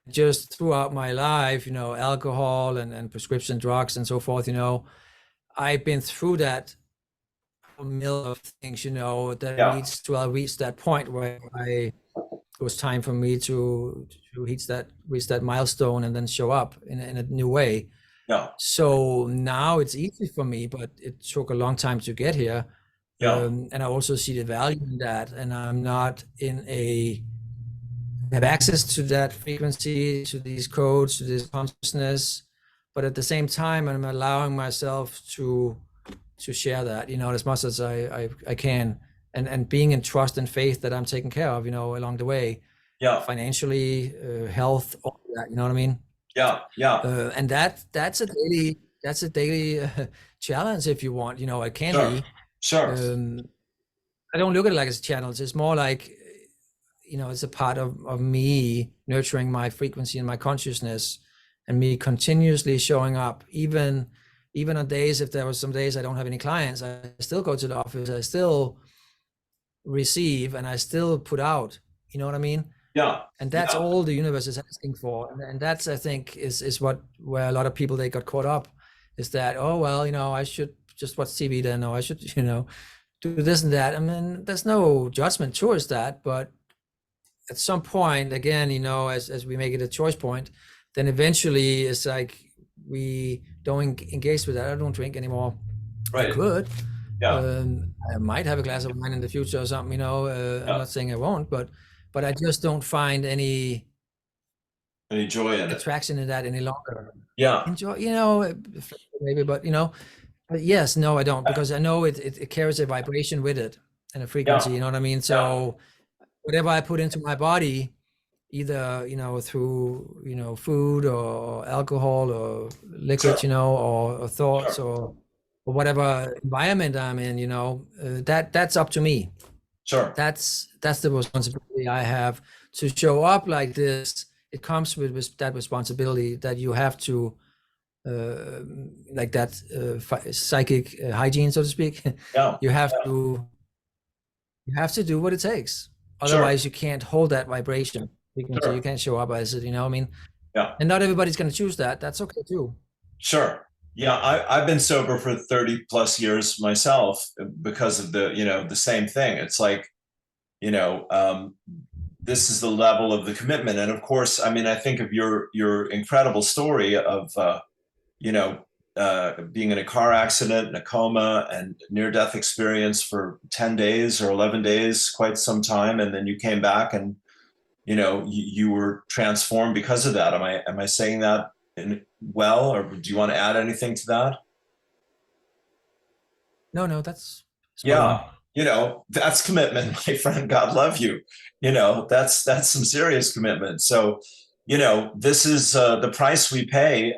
Just throughout my life, alcohol and prescription drugs and so forth, I've been through that mill of things, that Yeah, leads to I reached that point where it was time for me to reach that milestone and then show up in a new way. yeah, So now it's easy for me, but it took a long time to get here. yeah, And I also see the value in that. And I'm not have access to that frequency, to these codes, to this consciousness. But at the same time, I'm allowing myself to share that, as much as I can, and being in trust and faith that I'm taken care of, along the way, yeah, financially, health, all that, you know what I mean? yeah, yeah. And that's a daily challenge, if you want. It can Sure, be. sure. Um, I don't look at it like it's a challenge. It's more like, it's a part of me nurturing my frequency and my consciousness, and me continuously showing up, even on days, if there was some days I don't have any clients, I still go to the office, I still receive, and I still put out. You know what I mean? Yeah, And that's yeah, all the universe is asking for. And that's, I think, is where a lot of people, they got caught up, is that, oh well, I should just watch TV then, or I should, do this and that. I mean, there's no judgment towards that, but at some point, again, as we make it a choice point, then eventually it's like we don't engage with that. I don't drink anymore. I right. could. Yeah, I might have a glass of wine in the future or something. I'm yeah. not saying I won't, but I just don't find any Any joy in it? attraction in that any longer. Yeah, Enjoy, maybe, but yes, no, I don't, because I know it carries a vibration with it and a frequency. yeah, You know what I mean? yeah. So whatever I put into my body, either through food or alcohol or Sure, liquids, or thoughts, sure, or whatever environment I'm in, that's up to me. sure, That's the responsibility I have to show up like this. It comes with that responsibility that you have to, uh, like that, psychic hygiene, so to speak. yeah, you have to you have to do what it takes. sure, Otherwise, you can't hold that vibration frequency. You sure, can't show up as it. I mean, yeah, and not everybody's going to choose that. That's okay too. sure. Yeah, I've been sober for 30 plus years myself because of the same thing. It's like, you know, um, this is the level of the commitment. And of course, I mean, I think of your incredible story of you know, being in a car accident, in a coma, and near death experience for 10 days or 11 days, quite some time. And then you came back and, you were transformed because of that. Am I saying that well, or do you want to add anything to that? No, that's spot on. Yeah. That's commitment, my friend. God love you. That's some serious commitment. So, this is the price we pay,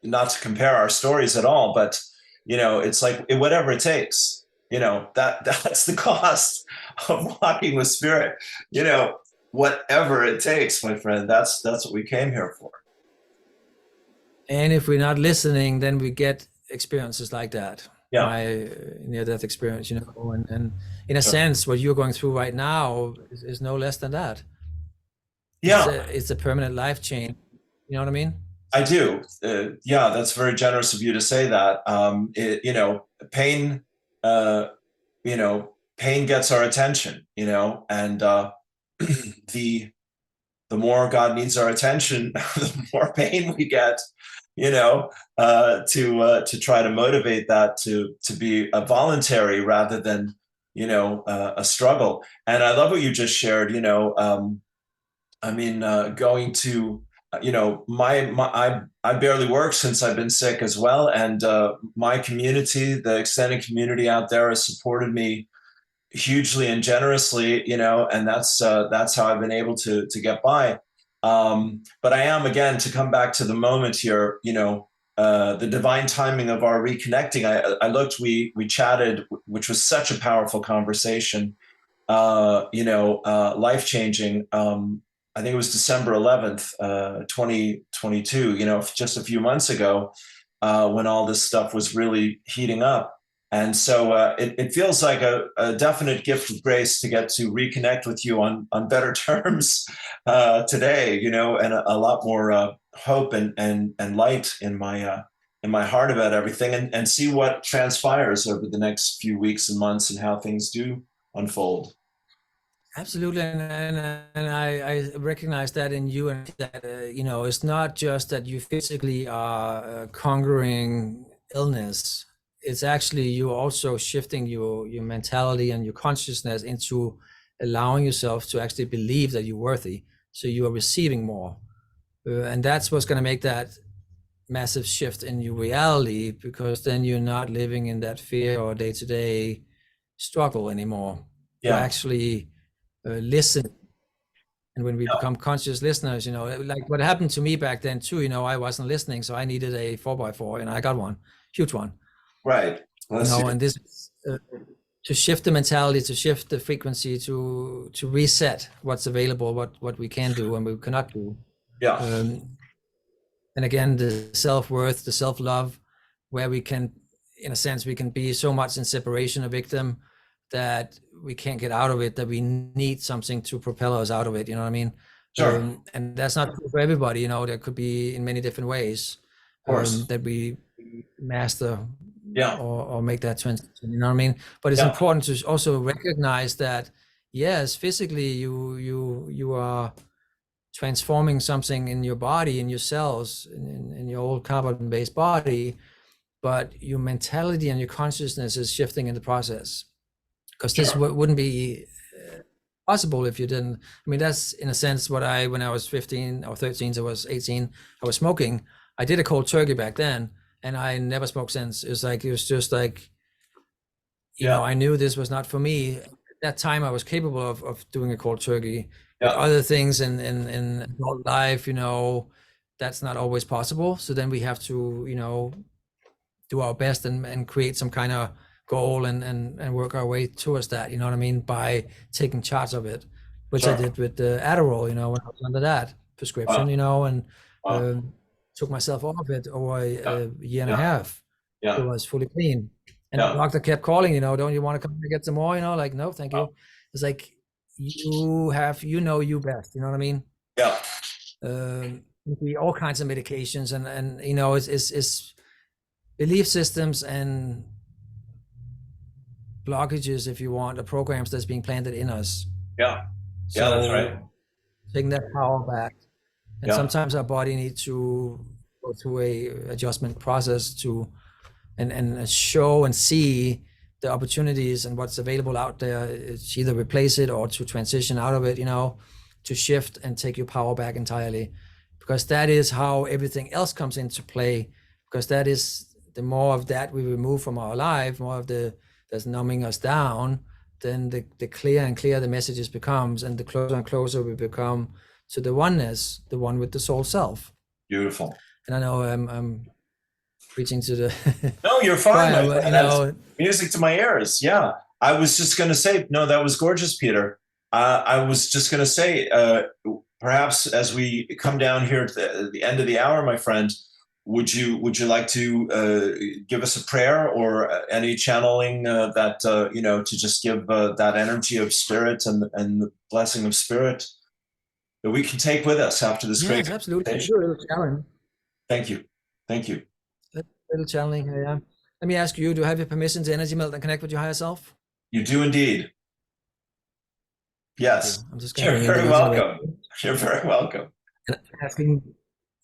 not to compare our stories at all, but it's like whatever it takes. That's the cost of walking with spirit. You know, whatever it takes, my friend. That's what we came here for. And if we're not listening, then we get experiences like that. Yeah, My near-death experience, and in a sure. sense, what you're going through right now is no less than that. It's Yeah, a permanent life change. You know what I mean? I do. Yeah, that's very generous of you to say that. Pain. Uh, Pain gets our attention. And the the more God needs our attention, the more pain we get, to try to motivate that to be a voluntary rather than, a struggle. And I love what you just shared. Going to, I barely work since I've been sick as well, and my community, the extended community out there, has supported me hugely and generously, and that's how I've been able to get by. But I am, again, to come back to the moment here, the divine timing of our reconnecting. I looked, we chatted, which was such a powerful conversation. Life changing. I think it was December 11th, 2022. Just a few months ago, when all this stuff was really heating up. And so it feels like a definite gift of grace to get to reconnect with you on better terms today, and a lot more hope and light in my heart about everything, and see what transpires over the next few weeks and months and how things do unfold. Absolutely, and I recognize that in you, and that it's not just that you physically are conquering illness. It's actually you also shifting your mentality and your consciousness into allowing yourself to actually believe that you're worthy. So you are receiving more, and that's what's going to make that massive shift in your reality, because then you're not living in that fear or day-to-day struggle anymore. You're Yeah, actually listen. And when we yeah, become conscious listeners, like what happened to me back then too, I wasn't listening, so I needed a 4x4, and I got one, huge one, right. Bless you. and this to shift the mentality, to shift the frequency, to reset what's available, what we can do and we cannot do. Yeah, um, and again, the self-worth, the self-love, where we can, in a sense, we can be so much in separation, a victim, that we can't get out of it, that we need something to propel us out of it, you know what I mean? sure. Of And that's not true for everybody, there could be in many different ways course. that we master Yeah, or make that transition, you know what I mean? But it's yeah, important to also recognize that, yes, physically you are transforming something in your body, in your cells, in your old carbon-based body, but your mentality and your consciousness is shifting in the process. Because this sure. wouldn't be possible if you didn't. I mean, that's in a sense what when I was 15 or 13, so I was 18, I was smoking. I did a cold turkey back then, and I never smoked since. It was just like, Yeah, I knew this was not for me. At that time, I was capable of doing a cold turkey. With yeah, other things in adult life, that's not always possible. So then we have to, do our best and create some kind of goal and work our way towards that, you know what I mean, by taking charge of it, which I sure. did with the Adderall, when I was under that prescription, Wow, and wow. took myself off it over Yeah, a year and a yeah, half. It yeah, was fully clean. And the yeah, doctor kept calling, don't you want to come and get some more? Like, no, thank wow, you. It's like, you best, you know what I mean? yeah, Maybe all kinds of medications and it's belief systems and blockages, if you want, the programs that's being planted in us. yeah, yeah. That's right. So taking that power back, and Yeah, sometimes our body needs to go through a adjustment process to and show and see the opportunities and what's available out there. It's either replace it or to transition out of it, to shift and take your power back entirely, because that is how everything else comes into play. Because that is, the more of that we remove from our life, more of that's numbing us down, then the clearer and clearer the messages becomes, and the closer and closer we become to the oneness, the one with the soul self. beautiful. And I know I'm preaching to the No, you're fine, choir, my but friend. That's music to my ears. Yeah. I was just going to say, no, that was gorgeous, Peter. I was just going to say, perhaps as we come down here at the end of the hour, my friend, would you like to give us a prayer or any channeling that to just give that energy of spirit and the blessing of spirit that we can take with us after this great Yes, absolutely. conversation? Do a little challenge. Thank you, thank you. A little channeling here. Yeah. Let me ask you: do you have your permission to energy melt and connect with your higher self? You do indeed. Thank you. Yes, I'm just going to you're bring in the very leads in the way. welcome. You're very welcome. And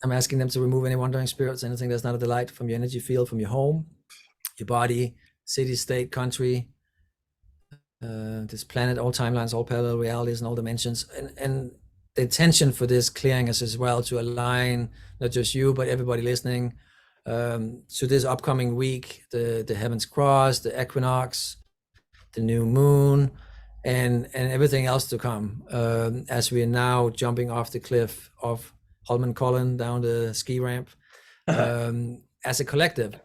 I'm asking them to remove any wandering spirits, anything that's not a delight from your energy field, from your home, your body, city, state, country, this planet, all timelines, all parallel realities, and all dimensions. And the intention for this clearing is as well to align not just you but everybody listening to this upcoming week, the heavens cross, the equinox, the new moon, and everything else to come, as we are now jumping off the cliff of Holmenkollen down the ski ramp, as a collective.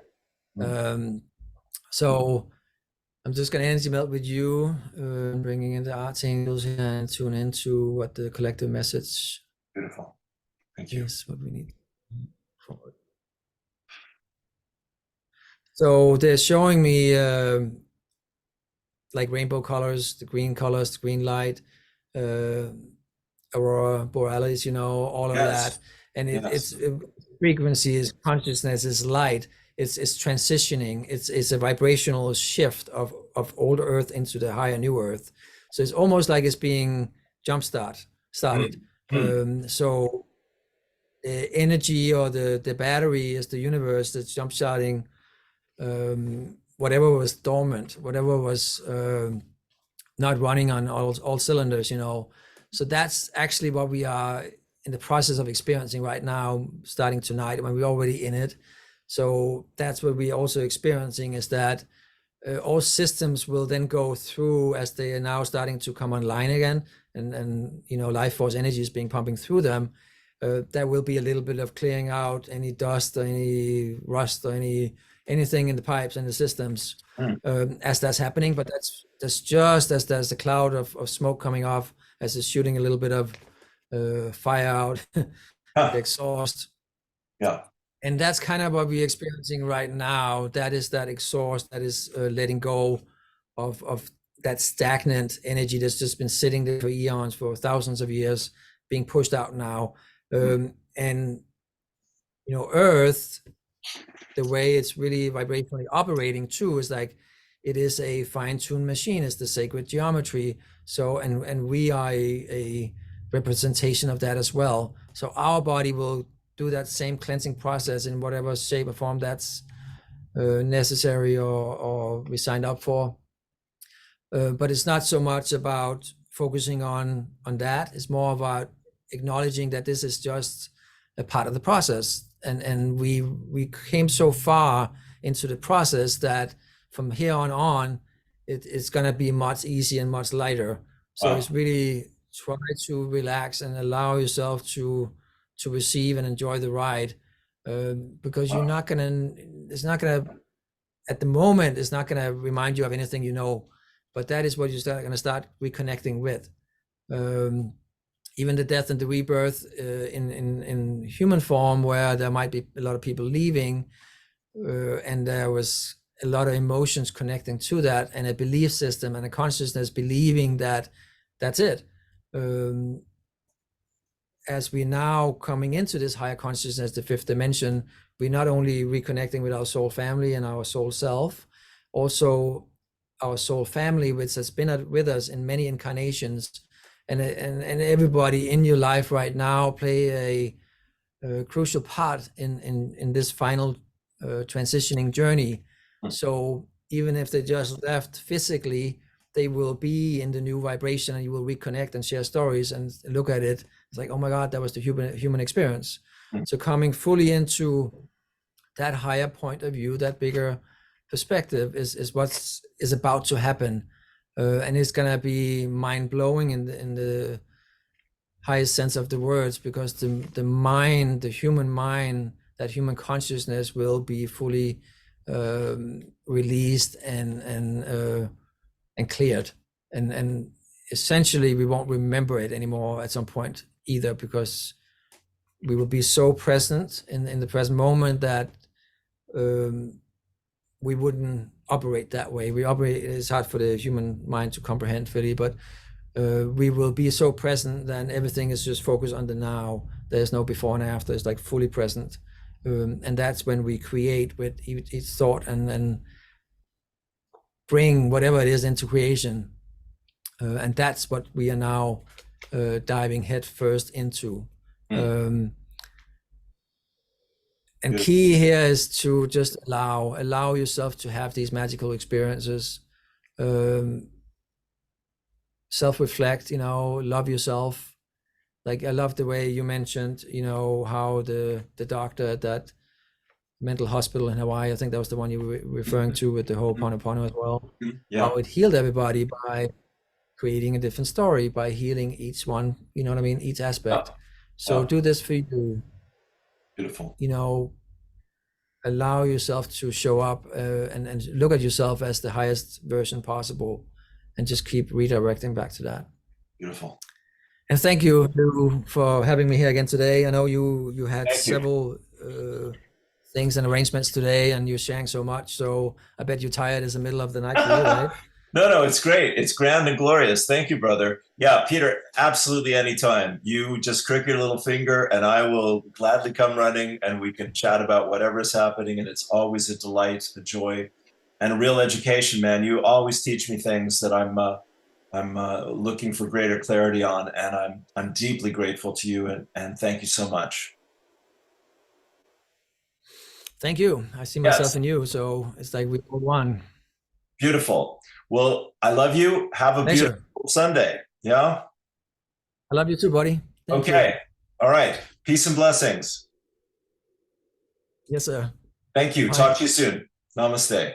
So I'm just going to energy melt with you, bringing in the archangels here and tune into what the collective message Beautiful. Thank you. is, what we need forward. So they're showing me like rainbow colors, the green light, aurora borealis, all of that. And it's frequency is consciousness, is light. It's transitioning. It's a vibrational shift of old Earth into the higher new Earth. So it's almost like it's being started. So the energy or the battery is the universe that's jump starting whatever was dormant, whatever was not running on all cylinders, So that's actually what we are in the process of experiencing right now, starting tonight, when we're already in it. So that's what we're also experiencing, is that all systems will then go through, as they are now starting to come online again, and life force energy is being pumping through them. There will be a little bit of clearing out any dust or any rust or anything in the pipes and the systems as that's happening. But that's just as there's a cloud of smoke coming off, as it's shooting a little bit of fire out, the exhaust. Yeah. And that's kind of what we're experiencing right now. That is that exhaust, that is letting go of that stagnant energy that's just been sitting there for eons, for thousands of years, being pushed out now. And Earth, the way it's really vibrationally operating too, is like it is a fine-tuned machine. It's the sacred geometry. So and we are a representation of that as well. So our body will do that same cleansing process in whatever shape or form that's necessary or we signed up for. But it's not so much about focusing on that. It's more about acknowledging that this is just a part of the process. And we came so far into the process that from here on, it's going to be much easier and much lighter. So it's really try to relax and allow yourself to receive and enjoy the ride, because you're not going to, it's not going to, at the moment, it's not going to remind you of anything, but that is what you're going to start reconnecting with. Even the death and the rebirth in human form, where there might be a lot of people leaving, and there was a lot of emotions connecting to that, and a belief system and a consciousness believing that that's it. As we now coming into this higher consciousness, the fifth dimension, we're not only reconnecting with our soul family and our soul self, also our soul family, which has been with us in many incarnations, and everybody in your life right now play a crucial part in this final transitioning journey. So even if they just left physically, they will be in the new vibration, and you will reconnect and share stories and look at it. It's like, oh my God, that was the human experience. So coming fully into that higher point of view, that bigger perspective is what's about to happen. And it's gonna be mind-blowing in the highest sense of the words, because the mind, the human mind, that human consciousness will be fully released and cleared, and essentially we won't remember it anymore at some point either, because we will be so present in the present moment that we wouldn't operate that way. It's hard for the human mind to comprehend fully, but we will be so present that everything is just focused on the now. There's no before and after. It's like fully present, and that's when we create with each thought and then bring whatever it is into creation. And that's what we are now diving head first into. And key here is to just allow yourself to have these magical experiences. Self-reflect, love yourself. Like, I love the way you mentioned, how the doctor at that mental hospital in Hawaii, I think that was the one you were referring to, with the Ho'oponopono as well. Yeah. How it healed everybody by creating a different story, by healing each one, you know what I mean? Each aspect. So do this for you. Beautiful. allow yourself to show up and look at yourself as the highest version possible, and just keep redirecting back to that. Beautiful. And thank you for having me here again today. I know you had Thank you. several things and arrangements today, and you're sharing so much. So I bet you're tired as the middle of the night for you, right? No, it's great. It's grand and glorious. Thank you, brother. Yeah, Peter, absolutely anytime. You just crick your little finger and I will gladly come running, and we can chat about whatever is happening. And it's always a delight, a joy, and a real education, man. You always teach me things that I'm looking for greater clarity on, and I'm deeply grateful to you, and thank you so much. Thank you. I see myself in you, so it's like we all one. Beautiful. Well, I love you. Have a beautiful Sunday. Yeah. I love you too, buddy. Thank okay. You. All right. Peace and blessings. Yes, sir. Thank you. Bye. Talk to you soon. Namaste.